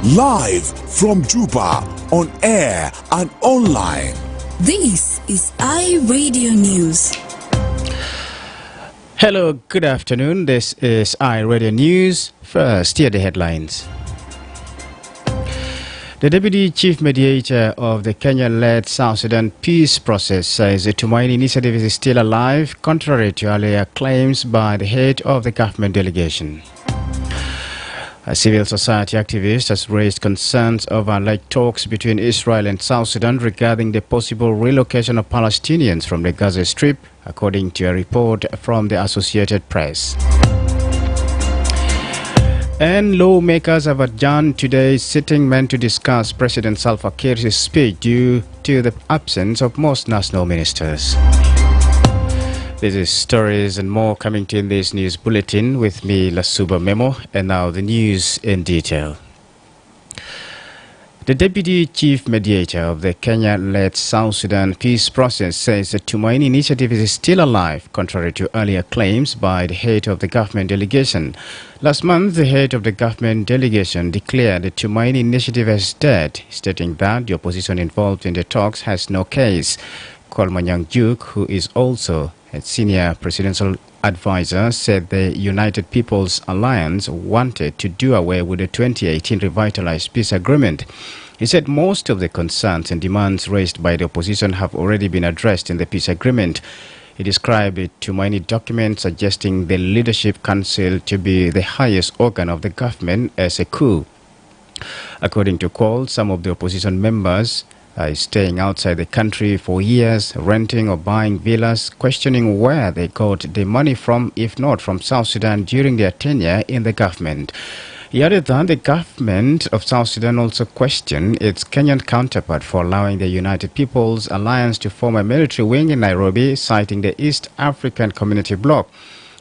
Live from Juba, on air and online. This is iRadio News. Hello, good afternoon. This is iRadio News. First, here are the headlines. The Deputy Chief Mediator of the Kenya-led South Sudan peace process says the Tumaini initiative is still alive, contrary to earlier claims by the head of the government delegation. A civil society activist has raised concerns over alleged talks between Israel and South Sudan regarding the possible relocation of Palestinians from the Gaza Strip, according to a report from the Associated Press. And lawmakers have adjourned today's sitting meant to discuss President Salva Kiir's speech due to the absence of most national ministers. This is stories and more coming to in this news bulletin with me, Lasuba Memo, and now the news in detail. The Deputy Chief Mediator of the Kenya-led South Sudan peace process says the Tumaini initiative is still alive, contrary to earlier claims by the head of the government delegation. Last month, the head of the government delegation declared the Tumaini initiative as dead, stating that the opposition involved in the talks has no case. Kolmanyang Juk, who is also a senior presidential advisor, said the United People's Alliance wanted to do away with the 2018 revitalized peace agreement. He said most of the concerns and demands raised by the opposition have already been addressed in the peace agreement. He described the Tumaini document suggesting the Leadership Council to be the highest organ of the government as a coup. According to Cole, some of the opposition members staying outside the country for years, renting or buying villas, questioning where they got the money from, if not from South Sudan during their tenure in the government. He added that the government of South Sudan also questioned its Kenyan counterpart for allowing the United People's Alliance to form a military wing in Nairobi, citing the East African Community Bloc.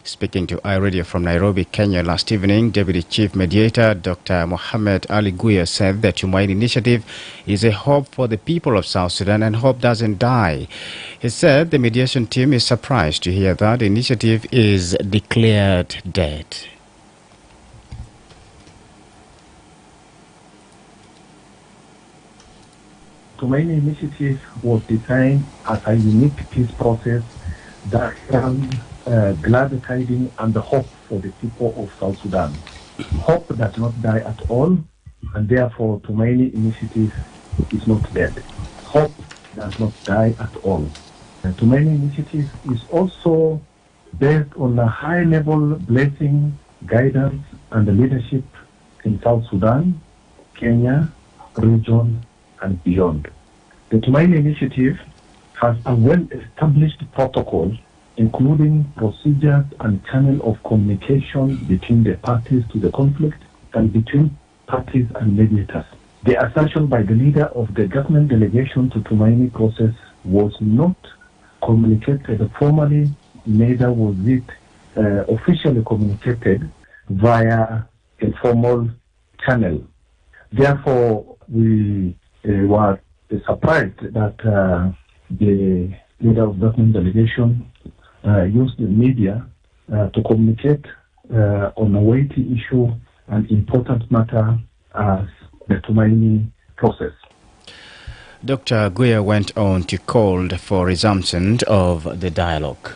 Speaking to iRadio from Nairobi, Kenya last evening, Deputy Chief Mediator Dr. Mohamed Ali Guya said the Tumaini initiative is a hope for the people of South Sudan and hope doesn't die. He said the mediation team is surprised to hear that the initiative is declared dead. Tumaini initiative was designed as a unique peace process that glad tidings and the hope for the people of South Sudan. Hope does not die at all, and therefore Tumaini initiative is not dead. Hope does not die at all. The Tumaini initiative is also based on a high-level blessing, guidance, and leadership in South Sudan, Kenya, region, and beyond. The Tumaini initiative has a well-established protocol including procedures and channel of communication between the parties to the conflict and between parties and mediators. The assertion by the leader of the government delegation to Tumaini process was not communicated formally, neither was it officially communicated via a formal channel. Therefore, we were surprised that the leader of the government delegation used the media to communicate on a weighty issue and important matter as the Tumaini process. Dr. Guya went on to call for resumption of the dialogue.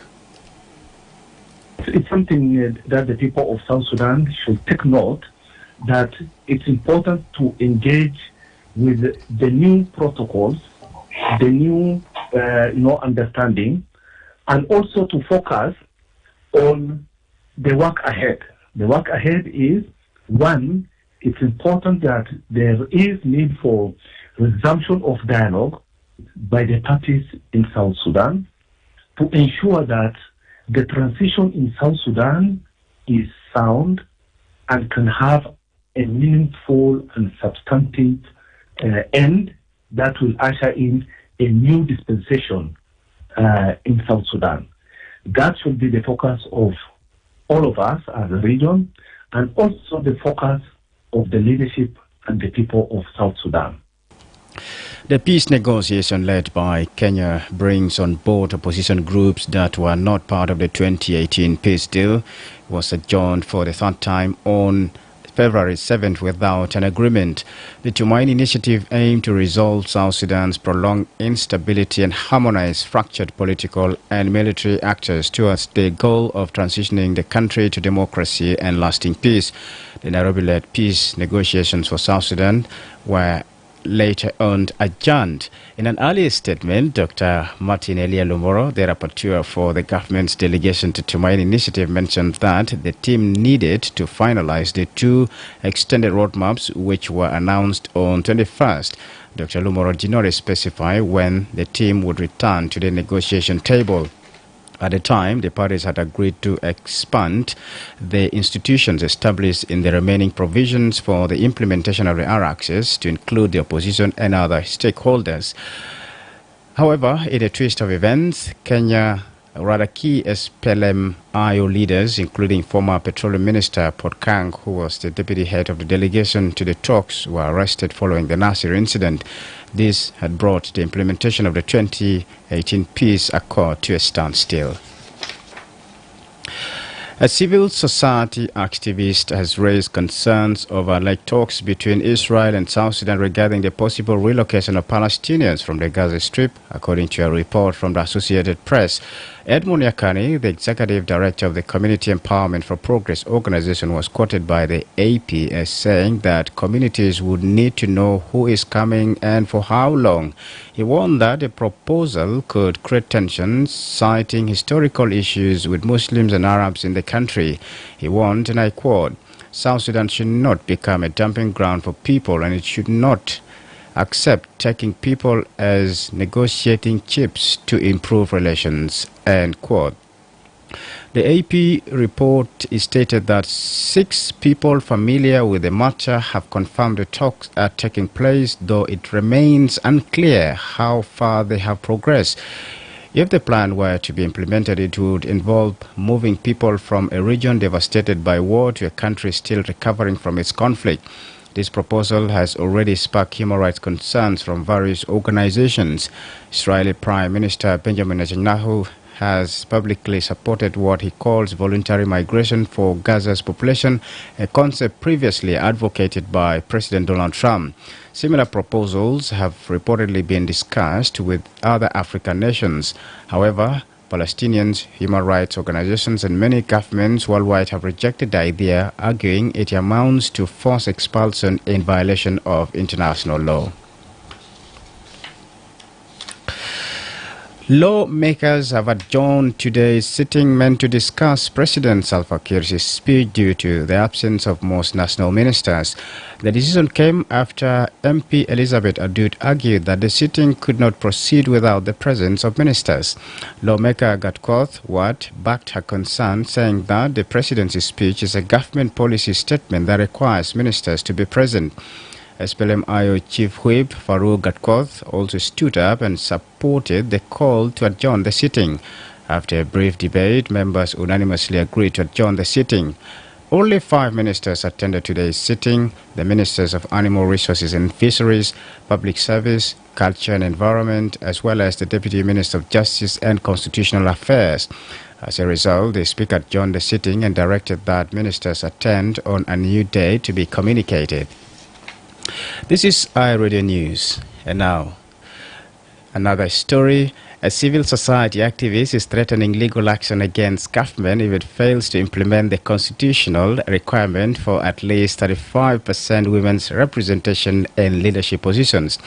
It's something that the people of South Sudan should take note, that it's important to engage with the new protocols, the new understanding, and also to focus on the work ahead. The work ahead is, one, it's important that there is need for resumption of dialogue by the parties in South Sudan to ensure that the transition in South Sudan is sound and can have a meaningful and substantive end that will usher in a new dispensation in South Sudan. That should be the focus of all of us as a region, and also the focus of the leadership and the people of South Sudan. The peace negotiation led by Kenya brings on board opposition groups that were not part of the 2018 peace deal was adjourned for the third time on February 7th without an agreement. The Tumaini initiative aimed to resolve South Sudan's prolonged instability and harmonize fractured political and military actors towards the goal of transitioning the country to democracy and lasting peace. The Nairobi-led peace negotiations for South Sudan were later on adjourned. In an earlier statement, Dr. Martin Elia Lumoro, the rapporteur for the government's delegation to Tumaini initiative, mentioned that the team needed to finalize the two extended roadmaps which were announced on 21st. Dr. Lumoro did not specify when the team would return to the negotiation table. At the time, the parties had agreed to expand the institutions established in the remaining provisions for the implementation of the R-Axis to include the opposition and other stakeholders. However, in a twist of events, key SPLM-IO leaders, including former Petroleum Minister Potkang, who was the deputy head of the delegation to the talks, were arrested following the Nasir incident. This had brought the implementation of the 2018 peace accord to a standstill. A civil society activist has raised concerns over alleged talks between Israel and South Sudan regarding the possible relocation of Palestinians from the Gaza Strip, according to a report from the Associated Press. Edmund Yakani, the executive director of the Community Empowerment for Progress organization, was quoted by the AP as saying that communities would need to know who is coming and for how long. He warned that the proposal could create tensions, citing historical issues with Muslims and Arabs in the country. He warned, and I quote, "South Sudan should not become a dumping ground for people, and it should not accept taking people as negotiating chips to improve relations," end quote. The AP report stated that 6 people familiar with the matter have confirmed the talks are taking place, though it remains unclear how far they have progressed. If the plan were to be implemented, it would involve moving people from a region devastated by war to a country still recovering from its conflict. This proposal has already sparked human rights concerns from various organizations. Israeli Prime Minister Benjamin Netanyahu has publicly supported what he calls voluntary migration for Gaza's population, a concept previously advocated by President Donald Trump. Similar proposals have reportedly been discussed with other African nations. However, Palestinians, human rights organizations, and many governments worldwide have rejected the idea, arguing it amounts to forced expulsion in violation of international law. Lawmakers have adjourned today's sitting meant to discuss President Salva Kiir's speech due to the absence of most national ministers. The decision came after MP Elizabeth Adut argued that the sitting could not proceed without the presence of ministers. Lawmaker Gatkoth Wat backed her concern, saying that the presidency's speech is a government policy statement that requires ministers to be present. SPLM-IO Chief Whip Farouk Gatkoth also stood up and supported the call to adjourn the sitting. After a brief debate, members unanimously agreed to adjourn the sitting. Only 5 ministers attended today's sitting: the Ministers of Animal Resources and Fisheries, Public Service, Culture and Environment, as well as the Deputy Minister of Justice and Constitutional Affairs. As a result, the Speaker adjourned the sitting and directed that ministers attend on a new day to be communicated. This is iRadio News, and now another story. A civil society activist is threatening legal action against government if it fails to implement the constitutional requirement for at least 35% women's representation in leadership positions.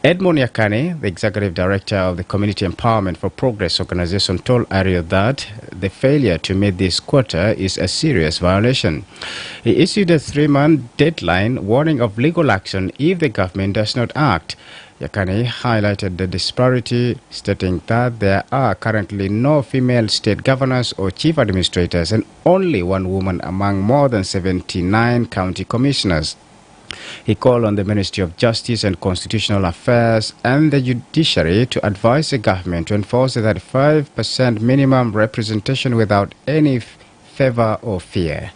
Edmund Yakani, the executive director of the Community Empowerment for Progress organization, told iRadio that the failure to meet this quota is a serious violation. He issued a 3-month deadline warning of legal action if the government does not act. Yakani highlighted the disparity, stating that there are currently no female state governors or chief administrators and only 1 woman among more than 79 county commissioners. He called on the Ministry of Justice and Constitutional Affairs and the Judiciary to advise the government to enforce the 35% minimum representation without any favor or fear.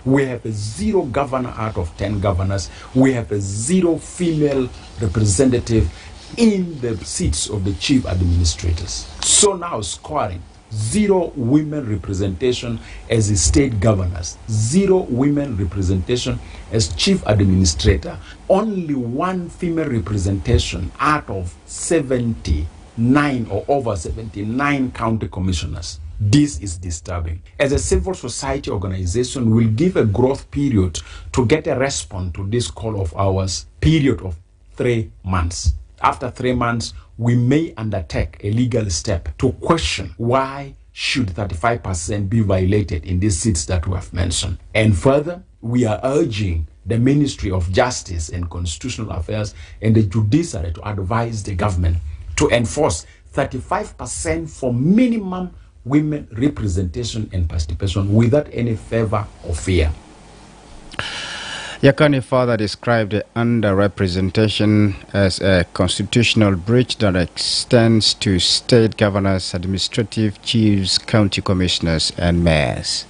We have a 0 governor out of 10 governors. We have a 0 female representative in the seats of the chief administrators. So now scoring Zero women representation as state governors. Zero women representation as chief administrator. Only one female representation out of 79 or over 79 county commissioners. This is disturbing. As a civil society organization, we'll give a growth period to get a response to this call of ours, period of 3 months. After 3 months, we may undertake a legal step to question why should 35% be violated in these seats that we have mentioned. And further, we are urging the Ministry of Justice and Constitutional Affairs and the Judiciary to advise the government to enforce 35% for minimum women representation and participation without any favor or fear. Yakani further described the underrepresentation as a constitutional breach that extends to state governors, administrative chiefs, county commissioners, and mayors.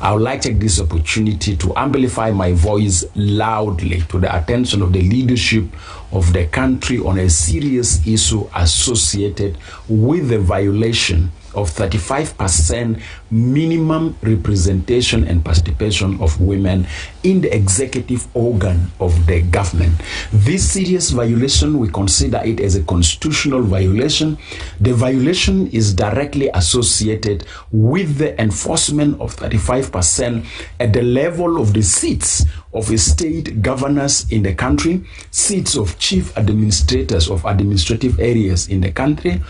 I would like to take this opportunity to amplify my voice loudly to the attention of the leadership of the country on a serious issue associated with the violation of 35% minimum representation and participation of women in the executive organ of the government. This serious violation, we consider it as a constitutional violation. The violation is directly associated with the enforcement of 35% at the level of the seats of state governors in the country, seats of chief administrators of administrative areas in the country,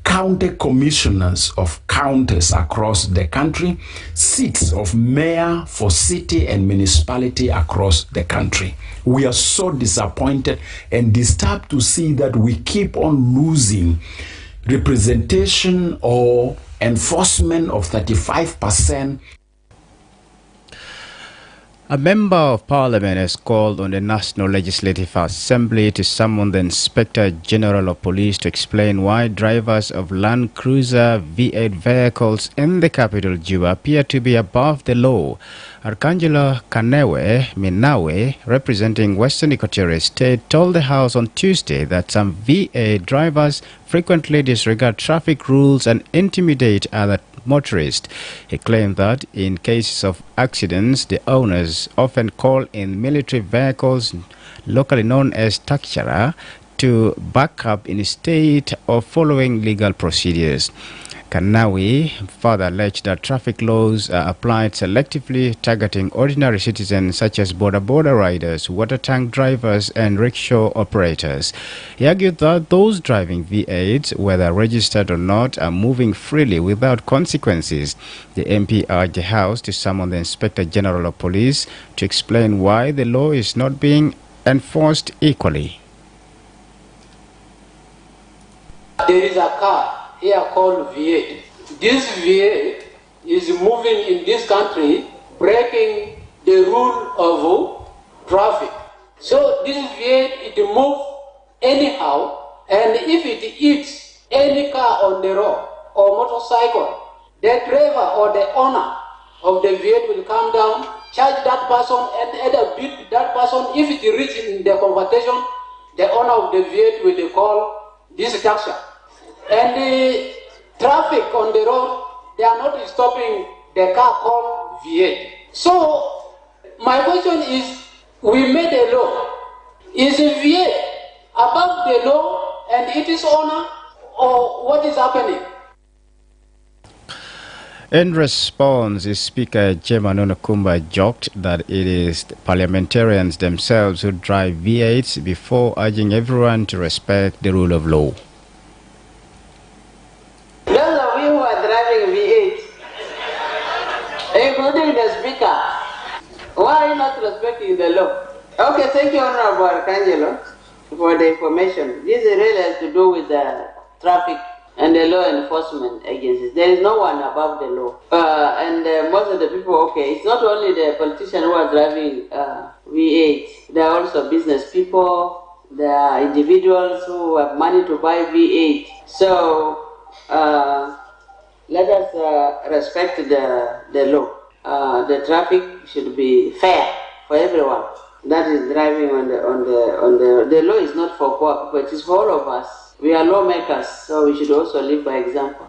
county commissioners of counties across the country, seats of mayor for city and municipality across the country. We are so disappointed and disturbed to see that we keep on losing representation or enforcement of 35%. A member of parliament has called on the National Legislative Assembly to summon the Inspector General of Police to explain why drivers of Land Cruiser V8 vehicles in the capital Juba appear to be above the law. Arcangelo Kanewe Minawe, representing Western Equatorial State, told the House on Tuesday that some V8 drivers frequently disregard traffic rules and intimidate other motorists. He claimed that in cases of accidents, the owners often call in military vehicles, locally known as takshara, to back up instead of following legal procedures. Kanawi further alleged that traffic laws are applied selectively, targeting ordinary citizens such as border riders, water tank drivers, and rickshaw operators. He argued that those driving V8s, whether registered or not, are moving freely without consequences. The MP urged the House to summon the Inspector General of Police to explain why the law is not being enforced equally. There is a car here called V8. This V8 is moving in this country, breaking the rule of traffic. So this V8, it moves anyhow, and if it hits any car on the road or motorcycle, the driver or the owner of the V8 will come down, charge that person, and either beat that person. If it reaches in the conversation, the owner of the V8 will call this taxi. And the traffic on the road, they are not stopping the car called V8. So, my question is, we made a law. Is V8 above the law and its owner, or what is happening? In response, Speaker Jema Nonokumba joked that it is the parliamentarians themselves who drive V8s before urging everyone to respect the rule of law. Those of you who are driving V8, including the speaker, why are you not respecting the law? Okay, thank you, Honorable Arcangelo, for the information. This really has to do with the traffic and the law enforcement agencies. There is no one above the law. Most of the people, okay, it's not only the politicians who are driving V8. There are also business people. There are individuals who have money to buy V8. So, let us respect the law. The traffic should be fair for everyone. That is driving on the law is not for poor people, it is for all of us. We are lawmakers, so we should also live by example.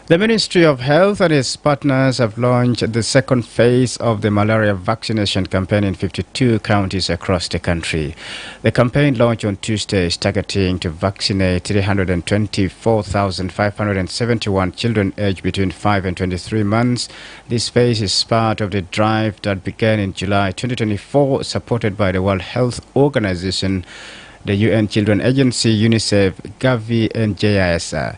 The Ministry of Health and its partners have launched the second phase of the malaria vaccination campaign in 52 counties across the country. The campaign launched on Tuesday is targeting to vaccinate 324,571 children aged between 5 and 23 months. This phase is part of the drive that began in July 2024, supported by the World Health Organization, the UN Children Agency, UNICEF, Gavi, and JISA.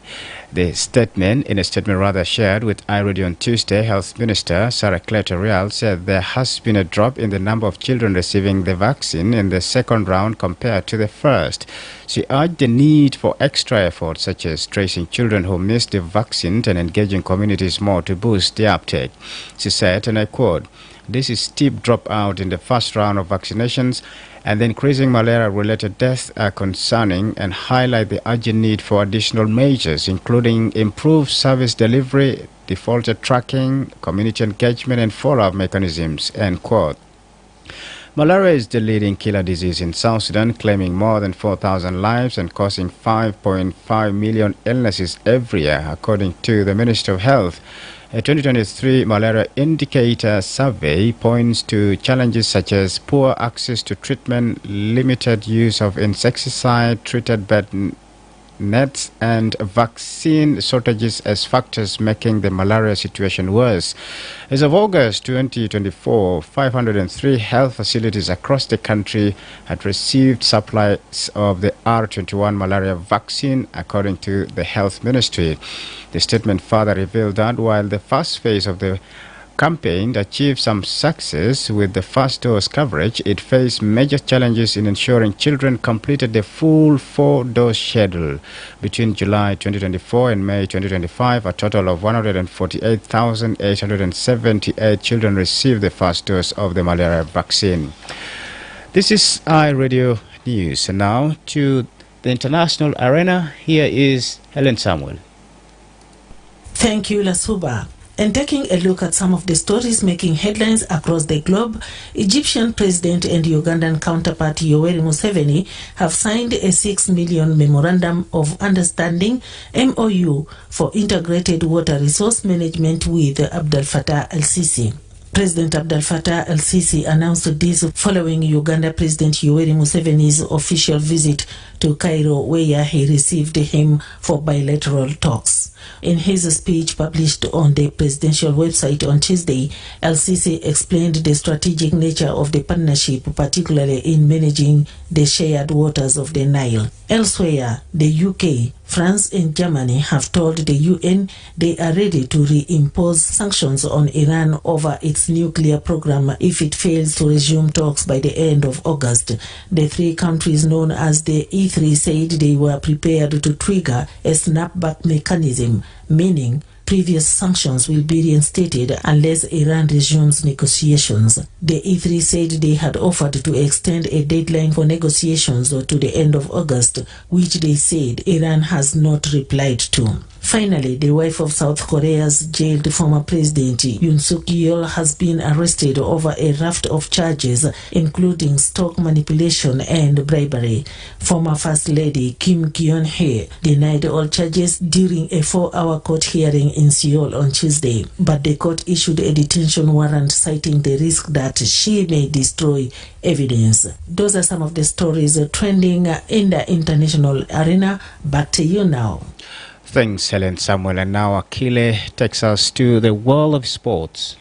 In a statement shared with iRadio on Tuesday, Health Minister Sarah Cleto-Rial said there has been a drop in the number of children receiving the vaccine in the second round compared to the first. She urged the need for extra efforts such as tracing children who missed the vaccine and engaging communities more to boost the uptake. She said, and I quote, "This is steep dropout in the first round of vaccinations, and the increasing malaria-related deaths are concerning and highlight the urgent need for additional measures, including improved service delivery, defaulter tracking, community engagement, and follow-up mechanisms." End quote. Malaria is the leading killer disease in South Sudan, claiming more than 4,000 lives and causing 5.5 million illnesses every year, according to the Ministry of Health. A 2023 malaria indicator survey points to challenges such as poor access to treatment, limited use of insecticide-treated bed nets, and vaccine shortages as factors making the malaria situation worse. As of August 2024, 503 health facilities across the country had received supplies of the R21 malaria vaccine, according to the Health Ministry. The statement further revealed that while the first phase of the campaign achieved some success with the first dose coverage, it faced major challenges in ensuring children completed the full 4-dose schedule. Between July 2024 and May 2025, a total of 148,878 children received the first dose of the malaria vaccine. This is iRadio News. And now to the international arena. Here is Helen Samuel. Thank you, Lasuba. And taking a look at some of the stories making headlines across the globe, Egyptian President and Ugandan counterpart Yoweri Museveni have signed a $6 million Memorandum of Understanding (MOU) for integrated water resource management with Abdel Fattah el-Sisi. President Abdel Fattah el-Sisi announced this following Uganda President Yoweri Museveni's official visit to Cairo, where he received him for bilateral talks. In his speech published on the presidential website on Tuesday, el-Sisi explained the strategic nature of the partnership, particularly in managing the shared waters of the Nile. Elsewhere, the UK, France and Germany have told the UN they are ready to reimpose sanctions on Iran over its nuclear program if it fails to resume talks by the end of August. The three countries known as the E3 said they were prepared to trigger a snapback mechanism, meaning previous sanctions will be reinstated unless Iran resumes negotiations. The E3 said they had offered to extend a deadline for negotiations to the end of August, which they said Iran has not replied to. Finally, the wife of South Korea's jailed former president Yoon Suk-yeol has been arrested over a raft of charges, including stock manipulation and bribery. Former First Lady Kim Kyon-hye denied all charges during a 4-hour court hearing in Seoul on Tuesday, but the court issued a detention warrant citing the risk that she may destroy evidence. Those are some of the stories trending in the international arena. Back to you now. Thanks, Helen Samuel. And now Akile takes us to the world of sports.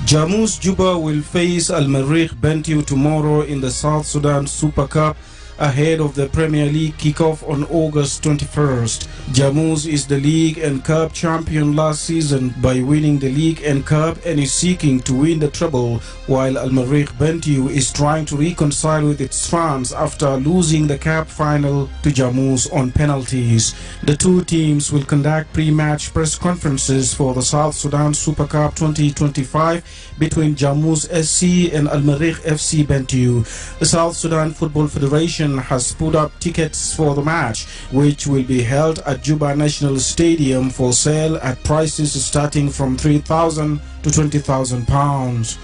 Jammus Juba will face Al Merrikh Bentiu tomorrow in the South Sudan Super Cup ahead of the Premier League kickoff on August 21st. Jammus is the league and cup champion last season by winning the league and cup and is seeking to win the treble, while Al Merrikh Bentiu is trying to reconcile with its fans after losing the cup final to Jammus on penalties. The two teams will conduct pre-match press conferences for the South Sudan Super Cup 2025 between Jammus SC and Al Merrikh FC Bentiu. The South Sudan Football Federation has put up tickets for the match, which will be held at Juba National Stadium for sale at prices starting from £3,000 to £20,000.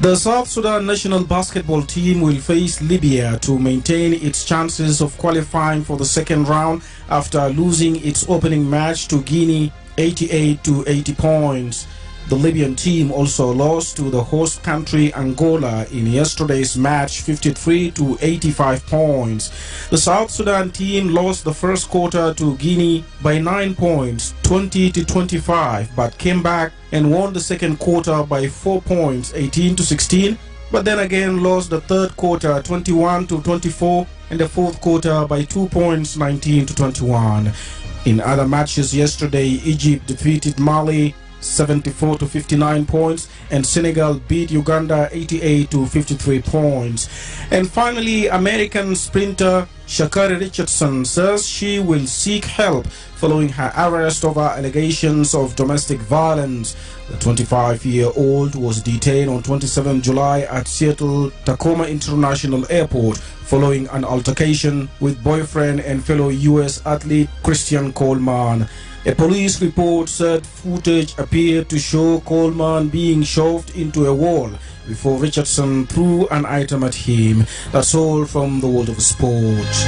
The South Sudan national basketball team will face Libya to maintain its chances of qualifying for the second round after losing its opening match to Guinea 88-80 points. The Libyan team also lost to the host country Angola in yesterday's match 53-85 points. The South Sudan team lost the first quarter to Guinea by 9 points, 20-25, but came back and won the second quarter by 4 points, 18-16, but then again lost the third quarter 21-24 and the fourth quarter by 2 points, 19-21. In other matches yesterday, Egypt defeated Mali 74-59 points, and Senegal beat Uganda 88-53 points. And finally, American sprinter Sha'Carri Richardson says she will seek help following her arrest over allegations of domestic violence. The 25-year-old was detained on 27 July at Seattle Tacoma International Airport following an altercation with boyfriend and fellow U.S. athlete Christian Coleman. A police report said footage appeared to show Coleman being shoved into a wall before Richardson threw an item at him. That's all from the world of sports.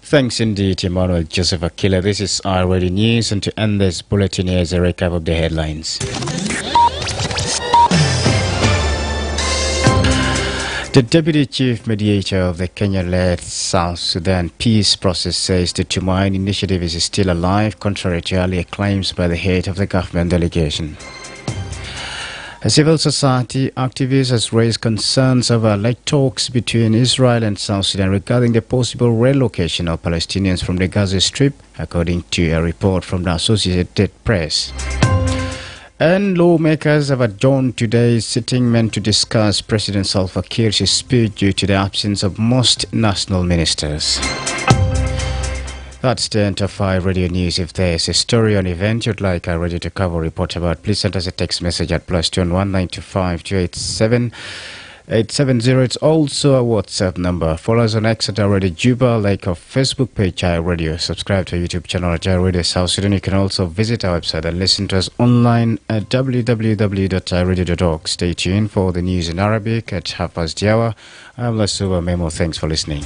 Thanks indeed, Emmanuel Joseph Akila. This is our Radio News, and to end this bulletin, here's a recap of the headlines. The Deputy Chief Mediator of the Kenya-led South Sudan peace process says the Tumaini initiative is still alive, contrary to earlier claims by the head of the government delegation. A civil society activist has raised concerns over late talks between Israel and South Sudan regarding the possible relocation of Palestinians from the Gaza Strip, according to a report from the Associated Press. And lawmakers have adjourned today's sitting meant to discuss President Salva Kiir's speech due to the absence of most national ministers. That's the end of our radio news. If there's a story or an event you'd like our radio to cover or report about, please send us a text message at +2 1925 287 870. It's also a WhatsApp number. Follow us on X at Radio Juba, like our Facebook page, Our Radio. Subscribe to our YouTube channel at Our Radio South Sudan. You can also visit our website and listen to us online at www.iRadio.org. Stay tuned for the news in Arabic at half past the hour. I'm Lasuba Memo. Thanks for listening.